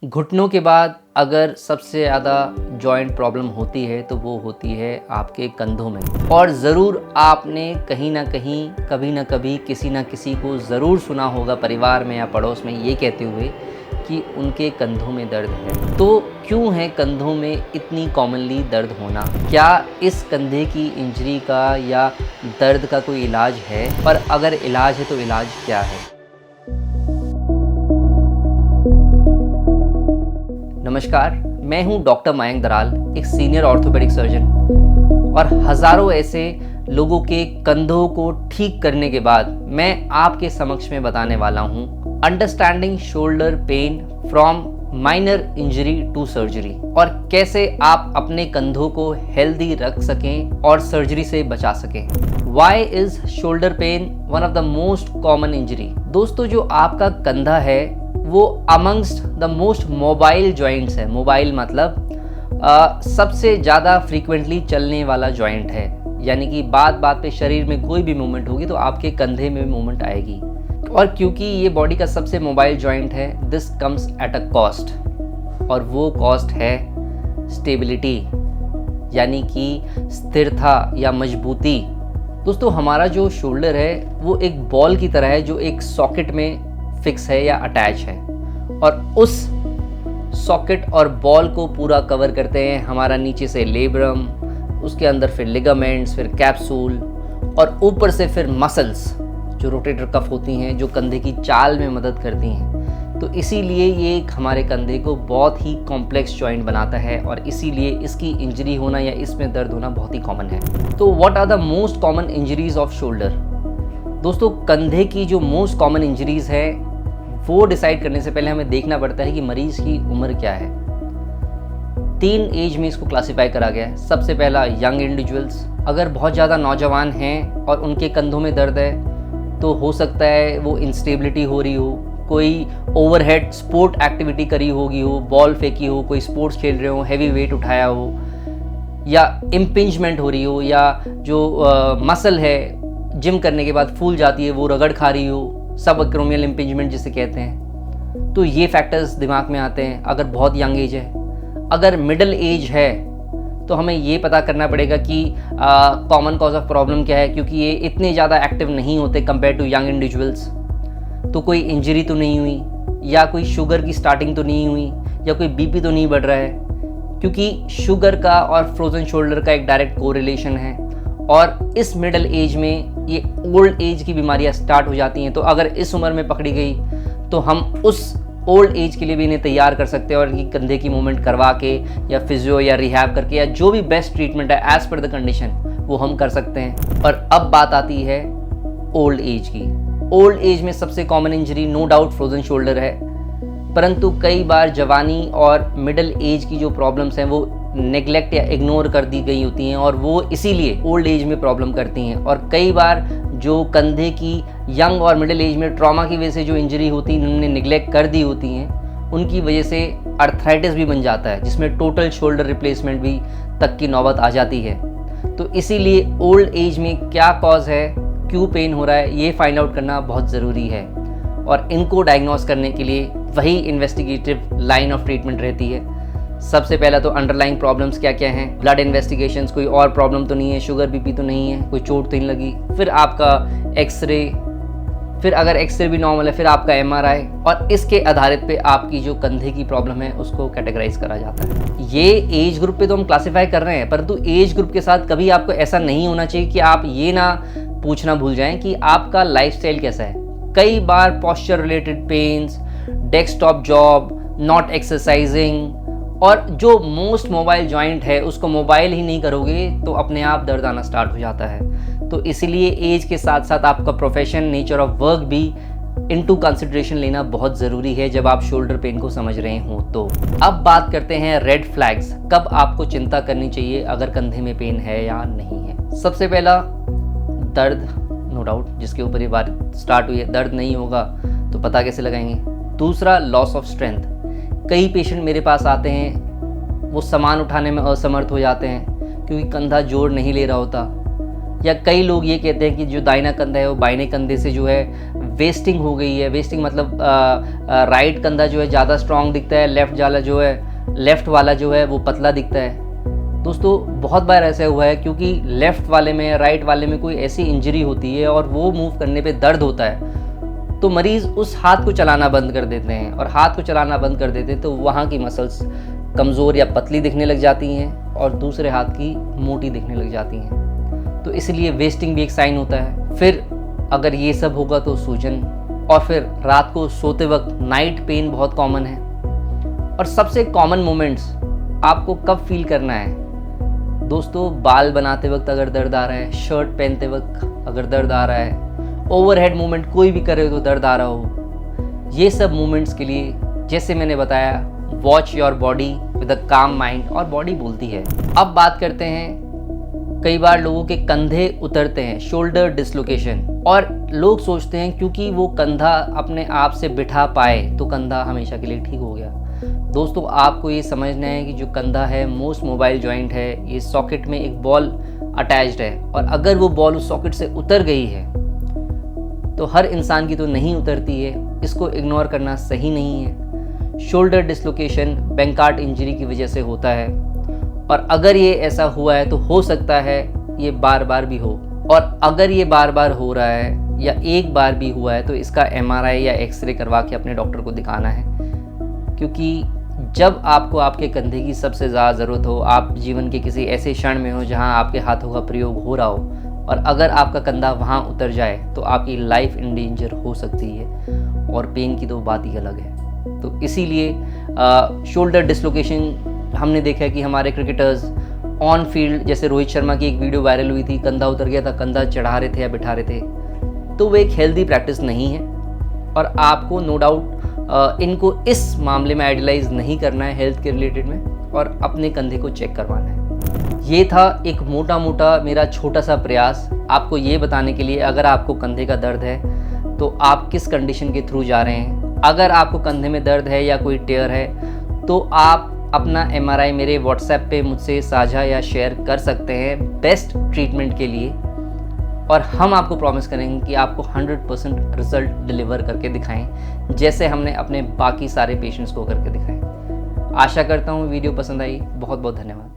घुटनों के बाद अगर सबसे ज़्यादा जॉइंट प्रॉब्लम होती है तो वो होती है आपके कंधों में। और ज़रूर आपने कहीं ना कहीं कभी ना कभी किसी ना किसी को ज़रूर सुना होगा परिवार में या पड़ोस में ये कहते हुए कि उनके कंधों में दर्द है। तो क्यों है कंधों में इतनी कॉमनली दर्द होना? क्या इस कंधे की इंजरी का या दर्द का कोई इलाज है? और अगर इलाज है तो इलाज क्या है? नमस्कार, मैं हूं डॉक्टर मयंक दराल, एक सीनियर ऑर्थोपेडिक सर्जन, और हज़ारों ऐसे लोगों के कंधों को ठीक करने के बाद मैं आपके समक्ष में बताने वाला हूं understanding shoulder pain from minor injury to surgery, और कैसे आप अपने कंधों को हेल्दी रख सकें और सर्जरी से बचा सकें। Why is shoulder pain one of the most common injury? दोस्तों, जो आपका कंधा है वो amongst the most mobile joints है। मोबाइल मतलब सबसे ज़्यादा फ्रीक्वेंटली चलने वाला जॉइंट है, यानी कि बात बात पे शरीर में कोई भी मूवमेंट होगी तो आपके कंधे में मूवमेंट आएगी। और क्योंकि ये बॉडी का सबसे मोबाइल जॉइंट है, this comes at a cost, और वो कॉस्ट है स्टेबिलिटी, यानी कि स्थिरता या मजबूती। दोस्तों, हमारा जो शोल्डर है वो एक बॉल की तरह है जो एक सॉकेट में फिक्स है या अटैच है, और उस सॉकेट और बॉल को पूरा कवर करते हैं हमारा नीचे से लेब्रम, उसके अंदर फिर लिगामेंट्स, फिर कैप्सूल, और ऊपर से फिर मसल्स जो रोटेटर कफ होती हैं जो कंधे की चाल में मदद करती हैं। तो इसीलिए ये हमारे कंधे को बहुत ही कॉम्प्लेक्स जॉइंट बनाता है, और इसीलिए इसकी इंजरी होना या इसमें दर्द होना बहुत ही कॉमन है। तो what are the most common injuries of shoulder? दोस्तों, कंधे की जो मोस्ट कॉमन इंजरीज है वो डिसाइड करने से पहले हमें देखना पड़ता है कि मरीज़ की उम्र क्या है। 3 एज में इसको क्लासिफाई करा गया है। सबसे पहला यंग इंडिविजुअल्स। अगर बहुत ज़्यादा नौजवान हैं और उनके कंधों में दर्द है तो हो सकता है वो इंस्टेबिलिटी हो रही हो, कोई ओवरहेड स्पोर्ट एक्टिविटी करी होगी हो, बॉल फेंकी हो, कोई स्पोर्ट्स खेल रहे हो, हैवी वेट उठाया हो, या इम्पिंजमेंट हो रही हो, या जो मसल है जिम करने के बाद फूल जाती है वो रगड़ खा रही हो, सब एक्रोमियल इम्पिंजमेंट जिसे कहते हैं। तो ये फैक्टर्स दिमाग में आते हैं अगर बहुत यंग एज है। अगर मिडिल एज है तो हमें ये पता करना पड़ेगा कि कॉमन कॉज ऑफ प्रॉब्लम क्या है, क्योंकि ये इतने ज़्यादा एक्टिव नहीं होते कंपेयर टू यंग इंडिविजुअल्स। तो कोई इंजरी तो नहीं हुई, या कोई शुगर की स्टार्टिंग तो नहीं हुई, या कोई बीपी तो नहीं बढ़ रहा है, क्योंकि शुगर का और फ्रोजन शोल्डर का एक डायरेक्ट कोरिलेशन है। और इस मिडिल एज में ये ओल्ड एज की बीमारियां स्टार्ट हो जाती हैं। तो अगर इस उम्र में पकड़ी गई तो हम उस ओल्ड एज के लिए भी इन्हें तैयार कर सकते हैं, और इनकी कंधे की मूवमेंट करवा के या फिजियो या रिहैब करके या जो भी बेस्ट ट्रीटमेंट है एज पर द कंडीशन वो हम कर सकते हैं। और अब बात आती है ओल्ड एज की। ओल्ड एज में सबसे common injury no doubt frozen shoulder है, परंतु कई बार जवानी और मिडिल एज की जो प्रॉब्लम्स हैं वो नेग्लेक्ट या इग्नोर कर दी गई होती हैं, और वो इसीलिए ओल्ड एज में प्रॉब्लम करती हैं। और कई बार जो कंधे की यंग और मिडिल एज में ट्रॉमा की वजह से जो इंजरी होती है उन्होंने निगलेक्ट कर दी होती हैं, उनकी वजह से अर्थराइटिस भी बन जाता है, जिसमें टोटल शोल्डर रिप्लेसमेंट भी तक की नौबत आ जाती है। तो इसीलिए ओल्ड एज में क्या कॉज है, क्यों पेन हो रहा है, ये फाइंड आउट करना बहुत ज़रूरी है। और इनको डायग्नोस करने के लिए वही इन्वेस्टिगेटिव लाइन ऑफ ट्रीटमेंट रहती है। सबसे पहला तो अंडरलाइंग प्रॉब्लम्स क्या क्या हैं, ब्लड इन्वेस्टिगेशंस, कोई और प्रॉब्लम तो नहीं है, शुगर बीपी तो नहीं है, कोई चोट तो नहीं लगी, फिर आपका एक्सरे, फिर अगर एक्सरे भी नॉर्मल है फिर आपका एमआरआई, और इसके आधारित पे आपकी जो कंधे की प्रॉब्लम है उसको कैटेगराइज करा जाता है। ये एज ग्रुप पे तो हम क्लासीफाई कर रहे हैं, परंतु एज ग्रुप के साथ कभी आपको ऐसा नहीं होना चाहिए कि आप ये ना पूछना भूल जाएं कि आपका लाइफस्टाइल कैसा है। कई बार posture related pains, desktop job, not exercising, और जो मोस्ट मोबाइल जॉइंट है उसको मोबाइल ही नहीं करोगे तो अपने आप दर्द आना स्टार्ट हो जाता है। तो इसीलिए एज के साथ साथ आपका प्रोफेशन, नेचर ऑफ वर्क भी इनटू कंसिडरेशन लेना बहुत ज़रूरी है जब आप शोल्डर पेन को समझ रहे हो। तो अब बात करते हैं रेड फ्लैग्स, कब आपको चिंता करनी चाहिए अगर कंधे में पेन है या नहीं है। सबसे पहला दर्द, नो डाउट, जिसके ऊपर ये बात स्टार्ट हुई है, दर्द नहीं होगा तो पता कैसे लगाएंगे। दूसरा, लॉस ऑफ स्ट्रेंथ। कई पेशेंट मेरे पास आते हैं, वो सामान उठाने में असमर्थ हो जाते हैं क्योंकि कंधा जोर नहीं ले रहा होता, या कई लोग ये कहते हैं कि जो दाहिना कंधा है वो बाइने कंधे से जो है वेस्टिंग हो गई है। वेस्टिंग मतलब राइट कंधा जो है ज़्यादा स्ट्रांग दिखता है, लेफ़्ट वाला जो है वो पतला दिखता है। दोस्तों बहुत बार ऐसा हुआ है क्योंकि लेफ़्ट वाले में या राइट वाले में कोई ऐसी इंजरी होती है और वो मूव करने पे दर्द होता है, तो मरीज़ उस हाथ को चलाना बंद कर देते हैं, और हाथ को चलाना बंद कर देते हैं तो वहाँ की मसल्स कमज़ोर या पतली दिखने लग जाती हैं और दूसरे हाथ की मोटी दिखने लग जाती हैं। तो इसलिए वेस्टिंग भी एक साइन होता है। फिर अगर ये सब होगा तो सूजन, और फिर रात को सोते वक्त नाइट पेन बहुत कॉमन है। और सबसे कॉमन मोमेंट्स आपको कब फील करना है दोस्तों, बाल बनाते वक्त अगर दर्द आ रहा है, शर्ट पहनते वक्त अगर दर्द आ रहा है, ओवरहेड मूवमेंट कोई भी करे तो दर्द आ रहा हो, ये सब मूवमेंट्स के लिए जैसे मैंने बताया, watch your body with a काम माइंड, और बॉडी बोलती है। अब बात करते हैं, कई बार लोगों के कंधे उतरते हैं, शोल्डर डिसलोकेशन, और लोग सोचते हैं क्योंकि वो कंधा अपने आप से बिठा पाए तो कंधा हमेशा के लिए ठीक हो गया। दोस्तों आपको ये समझना है कि जो कंधा है मोस्ट मोबाइल जॉइंट है, ये सॉकेट में एक बॉल अटैच्ड है, और अगर वो बॉल उस सॉकेट से उतर गई है तो हर इंसान की तो नहीं उतरती है, इसको इग्नोर करना सही नहीं है। शोल्डर डिसलोकेशन बेंकार्ट इंजरी की वजह से होता है, और अगर ये ऐसा हुआ है तो हो सकता है ये बार बार भी हो, और अगर ये बार बार हो रहा है या एक बार भी हुआ है तो इसका MRI या एक्सरे करवा के अपने डॉक्टर को दिखाना है। क्योंकि जब आपको आपके कंधे की सबसे ज़्यादा ज़रूरत हो, आप जीवन के किसी ऐसे क्षण में हो जहां आपके हाथों का प्रयोग हो रहा हो, और अगर आपका कंधा वहां उतर जाए तो आपकी लाइफ इन डेंजर हो सकती है, और पेन की तो बात ही अलग है। तो इसीलिए शोल्डर डिसलोकेशन हमने देखा है कि हमारे क्रिकेटर्स ऑन फील्ड, जैसे रोहित शर्मा की एक वीडियो वायरल हुई थी, कंधा उतर गया था, कंधा चढ़ा रहे थे या बिठा रहे थे, तो वो एक हेल्दी प्रैक्टिस नहीं है, और आपको नो डाउट इनको इस मामले में आइडियलाइज नहीं करना है हेल्थ के रिलेटेड में, और अपने कंधे को चेक करवाना है। ये था एक मोटा मेरा छोटा सा प्रयास आपको ये बताने के लिए, अगर आपको कंधे का दर्द है तो आप किस कंडीशन के थ्रू जा रहे हैं। अगर आपको कंधे में दर्द है या कोई टेयर है तो आप अपना MRI मेरे WhatsApp पे मुझसे साझा या शेयर कर सकते हैं बेस्ट ट्रीटमेंट के लिए, और हम आपको प्रॉमिस करेंगे कि आपको 100% रिजल्ट डिलीवर करके दिखाएं, जैसे हमने अपने बाकी सारे पेशेंट्स को करके दिखाएं। आशा करता हूँ वीडियो पसंद आई। बहुत बहुत धन्यवाद।